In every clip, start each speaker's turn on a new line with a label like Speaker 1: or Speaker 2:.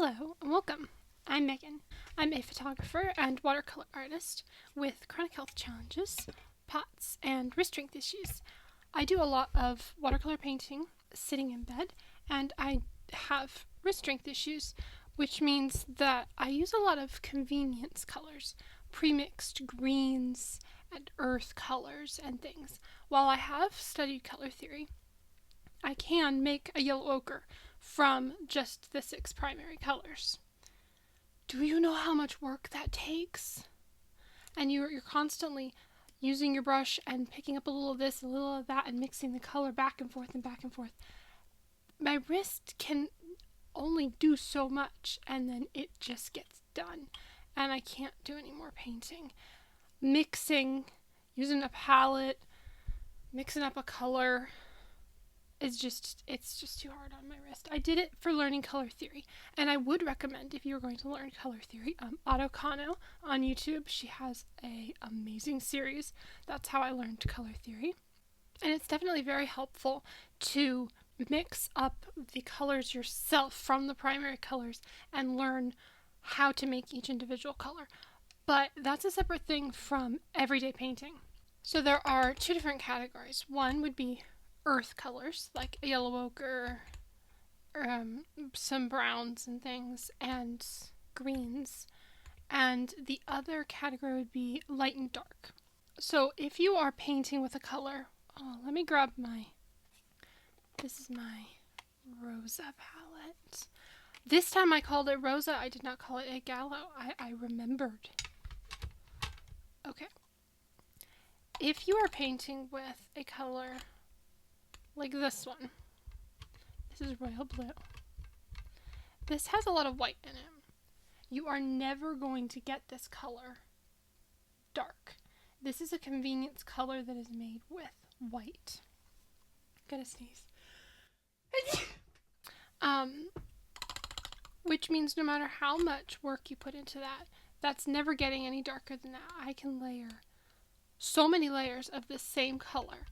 Speaker 1: Hello and welcome. I'm Megan. I'm a photographer and watercolor artist with chronic health challenges, POTS, and wrist strength issues. I do a lot of watercolor painting sitting in bed, and I have wrist strength issues, which means that I use a lot of convenience colors, pre-mixed greens and earth colors and things. While I have studied color theory, I can make a yellow ochre from just the 6 primary colors. Do you know how much work that takes? And you're constantly using your brush and picking up a little of this, a little of that, and mixing the color back and forth and back and forth. My wrist can only do so much, and then it just gets done. And I can't do any more painting. Mixing, using a palette, mixing up a color, it's just too hard on my wrist. I did it for learning color theory, and I would recommend, if you're going to learn color theory, Otto Kano on YouTube. She has a amazing series. That's how I learned color theory, and it's definitely very helpful to mix up the colors yourself from the primary colors and learn how to make each individual color. But that's a separate thing from everyday painting. So there are 2 different categories. One would be earth colors, like a yellow ochre, some browns and things, and greens. And the other category would be light and dark. So if you are painting with a color, let me grab this is my Rosa palette. This time I called it Rosa, I did not call it a Gallo. I remembered. Okay. If you are painting with a color like this one, this is royal blue. This has a lot of white in it. You are never going to get this color dark. This is a convenience color that is made with white. Gotta sneeze. Which means no matter how much work you put into that, that's never getting any darker than that. I can layer so many layers of the same color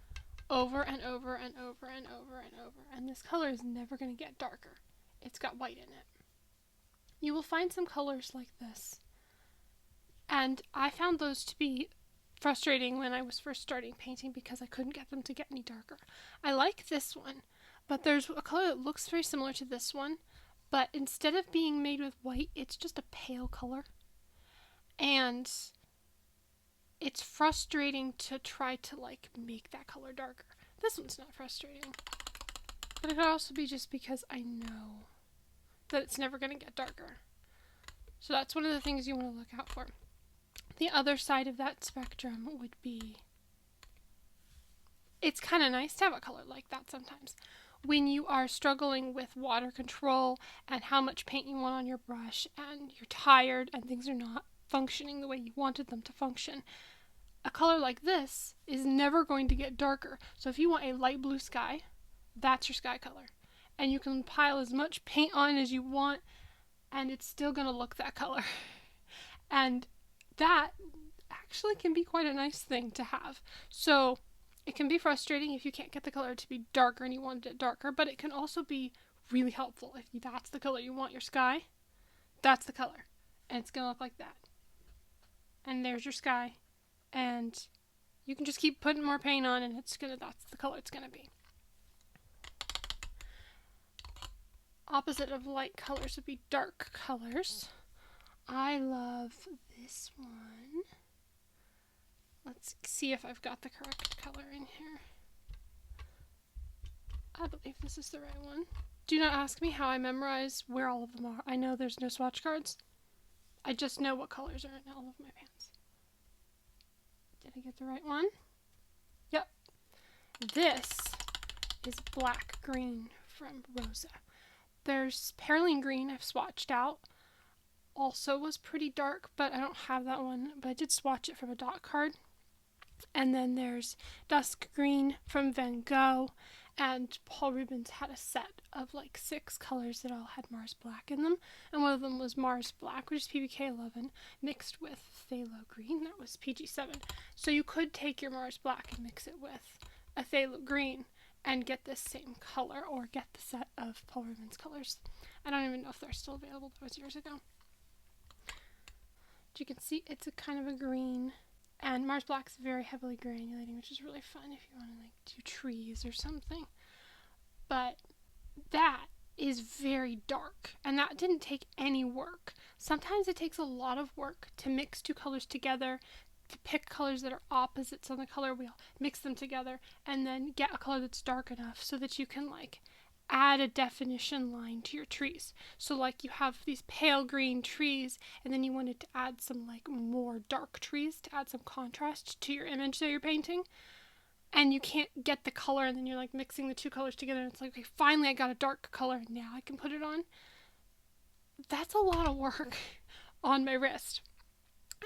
Speaker 1: over and over and over and over and over, and this color is never going to get darker. It's got white in it. You will find some colors like this, and I found those to be frustrating when I was first starting painting because I couldn't get them to get any darker. I like this one, but there's a color that looks very similar to this one, but instead of being made with white, it's just a pale color, and it's frustrating to try to make that color darker. This one's not frustrating, but it could also be just because I know that it's never going to get darker. So that's one of the things you want to look out for. The other side of that spectrum would be, it's kind of nice to have a color like that sometimes. When you are struggling with water control and how much paint you want on your brush, and you're tired and things are not functioning the way you wanted them to function, a color like this is never going to get darker. So if you want a light blue sky, that's your sky color. And you can pile as much paint on as you want, and it's still going to look that color. And that actually can be quite a nice thing to have. So it can be frustrating if you can't get the color to be darker and you want it darker, but it can also be really helpful if that's the color you want your sky. That's the color. And it's going to look like that. And there's your sky. And you can just keep putting more paint on, and that's the color it's gonna be. Opposite of light colors would be dark colors. I love this one. Let's see if I've got the correct color in here. I believe this is the right one. Do not ask me how I memorize where all of them are. I know there's no swatch cards. I just know what colors are in all of my pans. Did I get the right one? Yep. This is black green from Rosa. There's Perylene green I've swatched out. Also was pretty dark, but I don't have that one. But I did swatch it from a dot card. And then there's dusk green from Van Gogh. And Paul Rubens had a set of 6 colors that all had Mars Black in them. And one of them was Mars Black, which is PBK 11, mixed with Phthalo Green. That was PG 7. So you could take your Mars Black and mix it with a Phthalo Green and get this same color, or get the set of Paul Rubens colors. I don't even know if they're still available. That was years ago. But you can see it's a kind of a green. And Mars Black's very heavily granulating, which is really fun if you want to like do trees or something. But that is very dark, and that didn't take any work. Sometimes it takes a lot of work to mix two colors together, to pick colors that are opposites on the color wheel, mix them together, and then get a color that's dark enough so that you can like add a definition line to your trees. So like you have these pale green trees, and then you wanted to add some like more dark trees to add some contrast to your image that you're painting. And you can't get the color, and then you're like mixing the two colors together, and it's like, okay, finally I got a dark color, and now I can put it on. That's a lot of work on my wrist.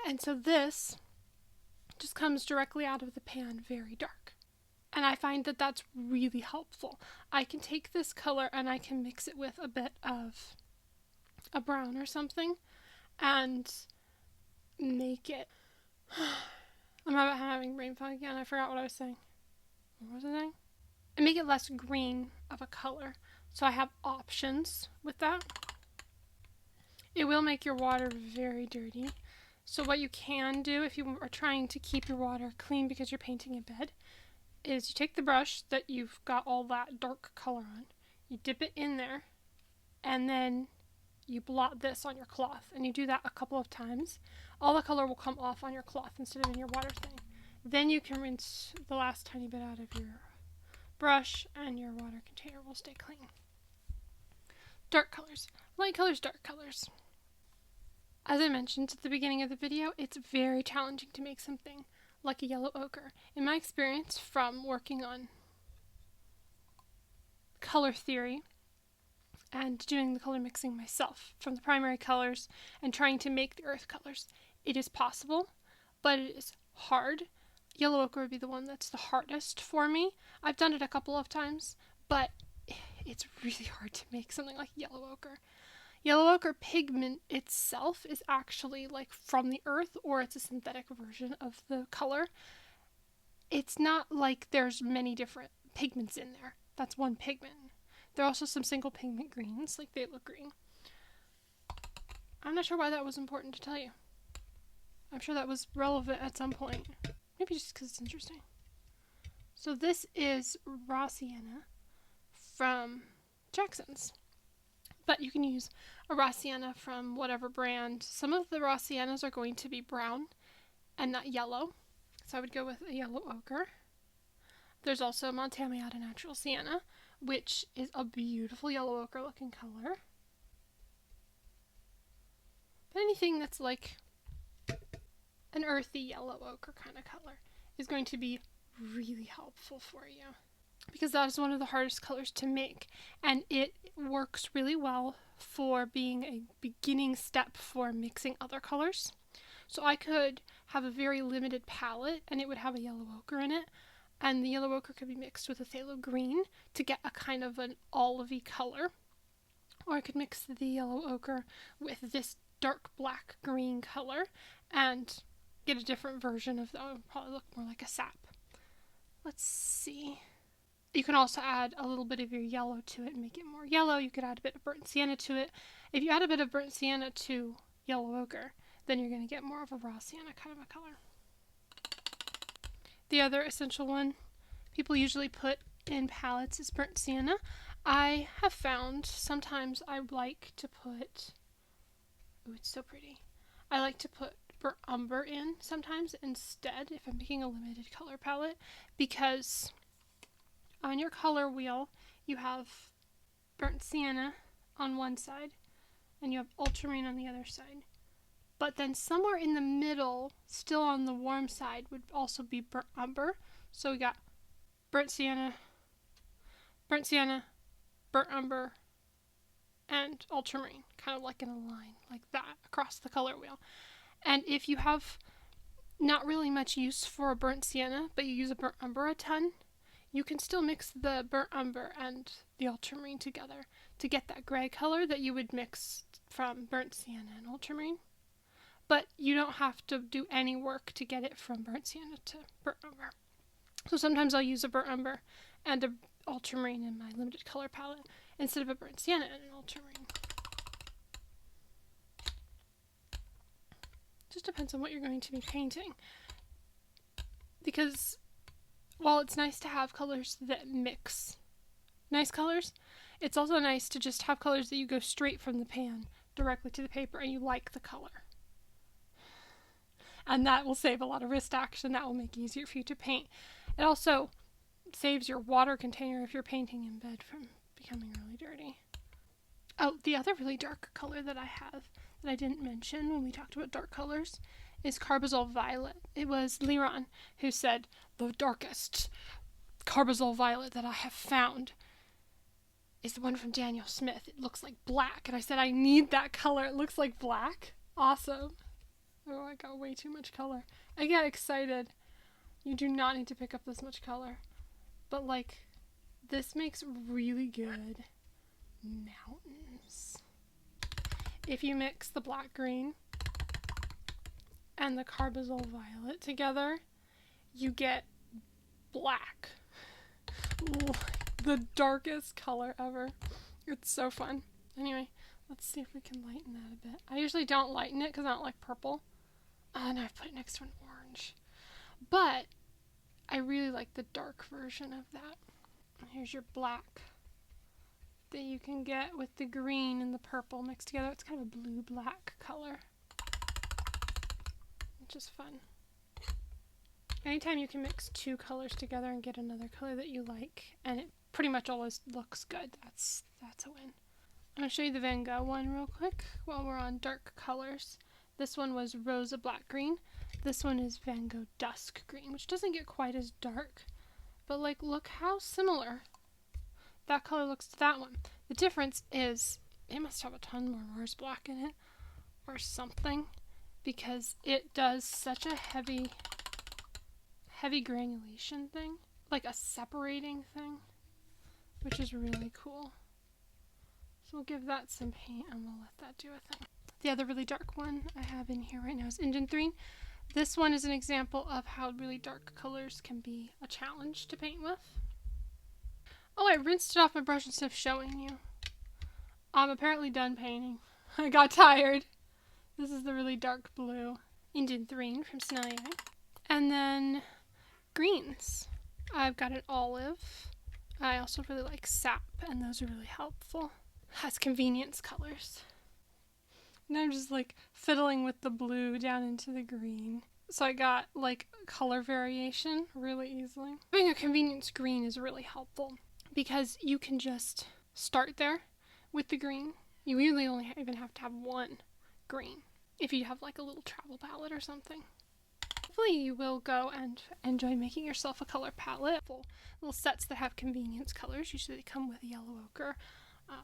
Speaker 1: And so this just comes directly out of the pan, very dark. And I find that that's really helpful. I can take this color and I can mix it with a bit of a brown or something and make it... I'm having brain fog again. I forgot what I was saying. What was I saying? And make it less green of a color. So I have options with that. It will make your water very dirty. So what you can do if you are trying to keep your water clean because you're painting a bed is you take the brush that you've got all that dark color on, you dip it in there, and then you blot this on your cloth. And you do that a couple of times. All the color will come off on your cloth instead of in your water thing. Then you can rinse the last tiny bit out of your brush and your water container will stay clean. Dark colors. Light colors, dark colors. As I mentioned at the beginning of the video, it's very challenging to make something like a yellow ochre. In my experience from working on color theory and doing the color mixing myself from the primary colors and trying to make the earth colors, it is possible, but it is hard. Yellow ochre would be the one that's the hardest for me. I've done it a couple of times, but it's really hard to make something like yellow ochre. Yellow ochre pigment itself is actually like from the earth, or it's a synthetic version of the color. It's not like there's many different pigments in there. That's one pigment. There are also some single pigment greens, like they look green. I'm not sure why that was important to tell you. I'm sure that was relevant at some point. Maybe just because it's interesting. So this is raw sienna from Jackson's. But you can use a raw sienna from whatever brand. Some of the raw siennas are going to be brown and not yellow. So I would go with a yellow ochre. There's also Montamiata Natural Sienna, which is a beautiful yellow ochre looking color. But anything that's like an earthy yellow ochre kind of color is going to be really helpful for you, because that is one of the hardest colors to make, and it works really well for being a beginning step for mixing other colors. So I could have a very limited palette and it would have a yellow ochre in it, and the yellow ochre could be mixed with a phthalo green to get a kind of an olivey color, or I could mix the yellow ochre with this dark black green color and get a different version of that. It would probably look more like a sap. Let's see. You can also add a little bit of your yellow to it and make it more yellow. You could add a bit of burnt sienna to it. If you add a bit of burnt sienna to yellow ochre, then you're going to get more of a raw sienna kind of a color. The other essential one people usually put in palettes is burnt sienna. I have found sometimes I like to put, ooh, it's so pretty. I like to put burnt umber in sometimes instead if I'm making a limited color palette, because on your color wheel you have burnt sienna on one side and you have ultramarine on the other side. But then somewhere in the middle, still on the warm side, would also be burnt umber. So we got burnt sienna, burnt umber, and ultramarine, kind of like in a line like that across the color wheel. And if you have not really much use for a burnt sienna, but you use a burnt umber a ton, you can still mix the burnt umber and the ultramarine together to get that gray color that you would mix from burnt sienna and ultramarine. But you don't have to do any work to get it from burnt sienna to burnt umber. So sometimes I'll use a burnt umber and a ultramarine in my limited color palette instead of a burnt sienna and an ultramarine. depends on what you're going to be painting. Because while it's nice to have colors that mix nice colors, it's also nice to just have colors that you go straight from the pan directly to the paper and you like the color. And that will save a lot of wrist action. That will make it easier for you to paint. It also saves your water container if you're painting in bed from becoming really dirty. Oh, the other really dark color that I have that I didn't mention when we talked about dark colors is Carbazole Violet. It was Liron who said, the darkest Carbazole Violet that I have found is the one from Daniel Smith. It looks like black. And I said, I need that color. It looks like black. Awesome. Oh, I got way too much color. I get excited. You do not need to pick up this much color. But, like, this makes really good mountains. If you mix the black green and the Carbazole Violet together, you get black. Ooh, the darkest color ever. It's so fun. Anyway, let's see if we can lighten that a bit. I usually don't lighten it because I don't like purple. And I've put it next to an orange. But I really like the dark version of that. Here's your black that you can get with the green and the purple mixed together. It's kind of a blue-black color, which is fun. Anytime you can mix two colors together and get another color that you like, and it pretty much always looks good, that's a win. I'm going to show you the Van Gogh one real quick while we're on dark colors. This one was Rosa Black Green. This one is Van Gogh Dusk Green, which doesn't get quite as dark. But, like, look how similar that color looks to that one. The difference is it must have a ton more Mars black in it or something, because it does such a heavy granulation thing, like a separating thing, which is really cool. So we'll give that some paint and we'll let that do a thing. The other really dark one I have in here right now is Indian Three. This one is an example of how really dark colors can be a challenge to paint with. Oh, I rinsed it off my brush instead of showing you. I'm apparently done painting. I got tired. This is the really dark blue Indian Three from Snellier. And then greens. I've got an olive. I also really like sap, and those are really helpful as convenience colors. And I'm just like fiddling with the blue down into the green. So I got like color variation really easily. Having a convenience green is really helpful because you can just start there with the green. You really only even have to have one green if you have like a little travel palette or something. Hopefully you will go and enjoy making yourself a color palette. Little sets that have convenience colors. Usually they come with yellow ochre,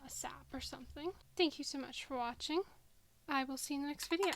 Speaker 1: sap or something. Thank you so much for watching. I will see you in the next video.